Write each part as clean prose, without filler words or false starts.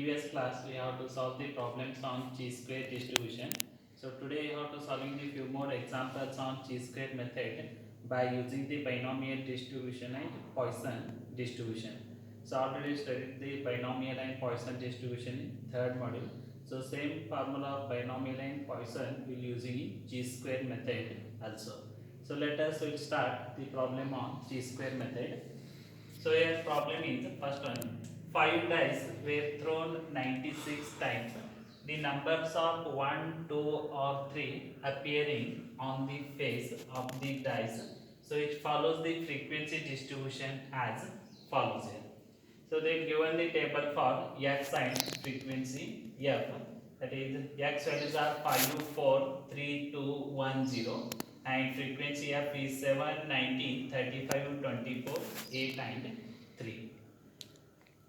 previous class we have to solve the problems on chi-square distribution. So today we have to solving the few more examples on chi-square method by using the binomial distribution and Poisson distribution. So already studied the binomial and Poisson distribution in third module. So same formula of binomial and Poisson we will using in chi-square method also. So let us will start the problem on chi-square method. So here problem is first one. 5 dice were thrown 96 times. The numbers of 1, 2 or 3 appearing on the face of the dice. So it follows the frequency distribution as follows here. So they given the table for x and frequency f. That is x values are 5, 4, 3, 2, 1, 0 and frequency f is 7, 19, 35, 24, 8 and 3.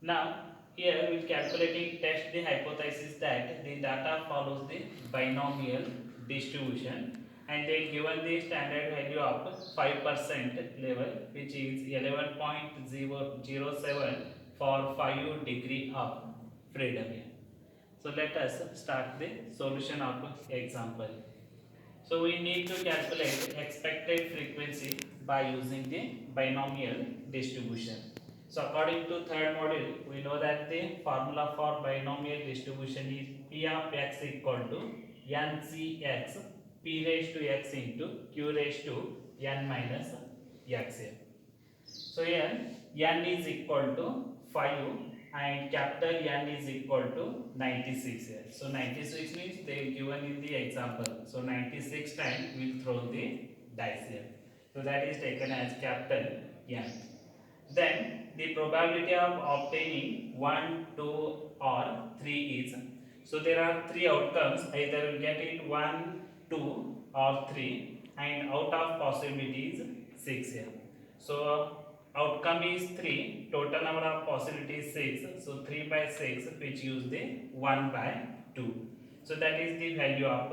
Now here we calculating test the hypothesis that the data follows the binomial distribution and they given the standard value of 5% level which is 11.007 for 5 degree of freedom here. So let us start the solution of example. So we need to calculate expected frequency by using the binomial distribution. So according to third module, we know that the formula for binomial distribution is P of x equal to NCx P raised to x into Q raised to n minus x here. So here n is equal to 5 and capital N is equal to 96 here. So 96 means they given in the example. So 96 times we will throw the dice here. So that is taken as capital N. Then the probability of obtaining 1, 2 or 3 is, so there are 3 outcomes, either we get it 1, 2 or 3 and out of possibilities 6 here. So outcome is 3, total number of possibilities 6, so 3 by 6 which use the 1 by 2. So that is the value of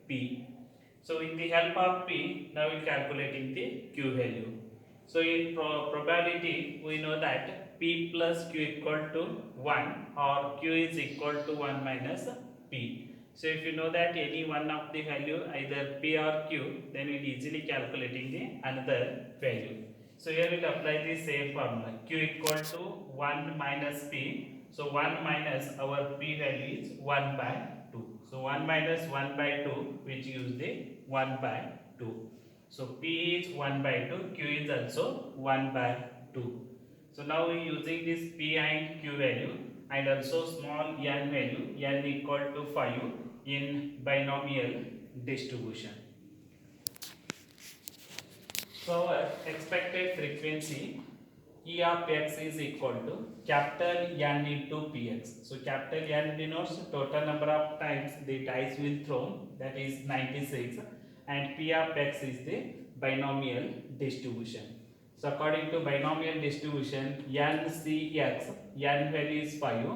P. So in the help of P, now we are calculating the Q value. So in probability, we know that P plus Q equal to 1 or Q is equal to 1 minus P. So if you know that any one of the value, either P or Q, then we will easily calculating the another value. So here we will apply the same formula. Q equal to 1 minus P. So 1 minus our P value is 1 by 2. So 1 minus 1 by 2, which use the 1 by 2. So P is 1 by 2, Q is also 1 by 2. So now we are using this P and Q value and also small n value, n equal to 5 in binomial distribution. So our expected frequency E of x is equal to capital N into Px. So capital N denotes total number of times the dice will thrown, that is 96, and P of x is the binomial distribution. So according to binomial distribution, NCx, n value is 5,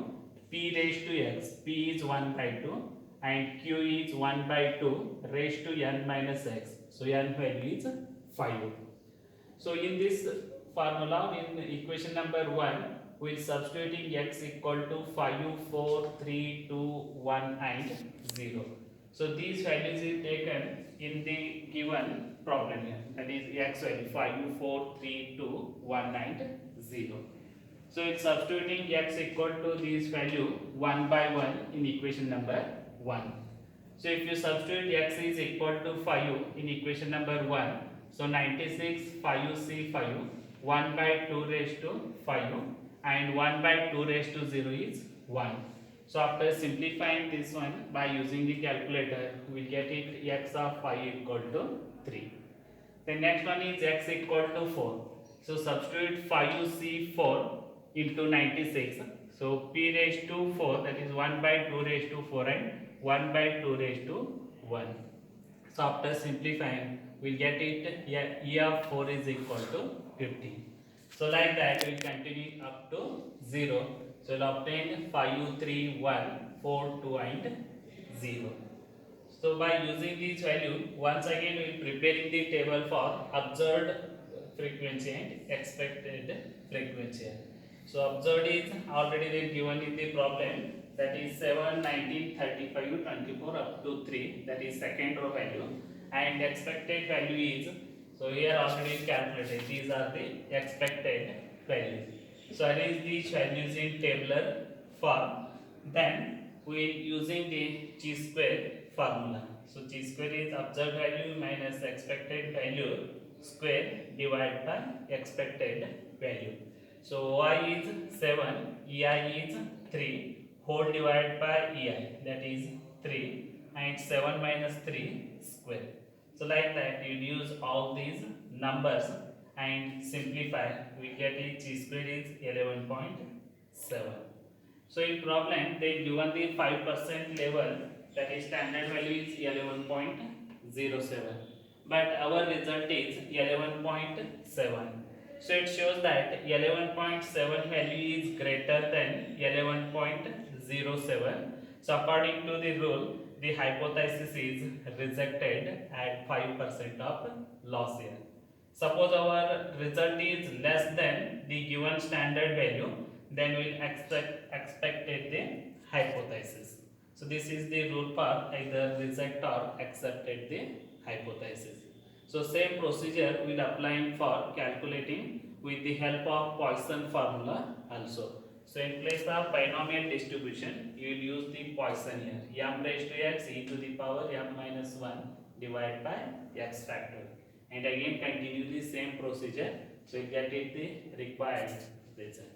P raised to x, P is 1 by 2 and Q is 1 by 2 raised to n minus x. So n value is 5. So in this formula, in equation number 1, we are substituting x equal to 5, 4, 3, 2, 1 and 0. So these values is taken in the given problem here. That is x value 5, 4, 3, 2, 1 and 0. So it's substituting x equal to this value 1 by 1 in equation number 1. So if you substitute x is equal to 5 in equation number 1, so 96 5c 5, 1 by 2 raised to 5 and 1 by 2 raised to 0 is 1. So after simplifying this one by using the calculator, we will get it x of 5 equal to 3. The next one is x equal to 4. So substitute 5c4 into 96. So p raised to 4, that is 1 by 2 raised to 4 and 1 by 2 raised to 1. So after simplifying, we will get it E of 4 is equal to 15. So like that we will continue up to 0. So we will obtain 5, 3, 1, 4, 2 and 0. So by using this value, once again we will preparing the table for observed frequency and expected frequency. So observed is already they given in the problem, that is 7, 19, 35, 24 up to 3, that is second row value, and expected value is, so here already calculated, these are the expected values. So arrange these values in tabular form, then we using the chi-square formula. So chi-square is observed value minus expected value square divided by expected value. So y is 7, ei is 3, whole divided by ei, that is 3, and 7 minus 3 square. So like that you use all these numbers and simplify, we get it chi square is 11.7. So in problem they given the 5% level, that is standard value is 11.07, but our result is 11.7. So it shows that 11.7 value is greater than 11.07. So according to the rule, the hypothesis is rejected at 5% of loss here. Suppose our result is less than the given standard value, then we'll expected the hypothesis. So this is the rule for either reject or accepted the hypothesis. So same procedure will apply for calculating with the help of Poisson formula also. So in place of binomial distribution, you will use the Poisson here. M raised to x e to the power m minus 1 divided by x factor. And again continue the same procedure. So you get it the required result.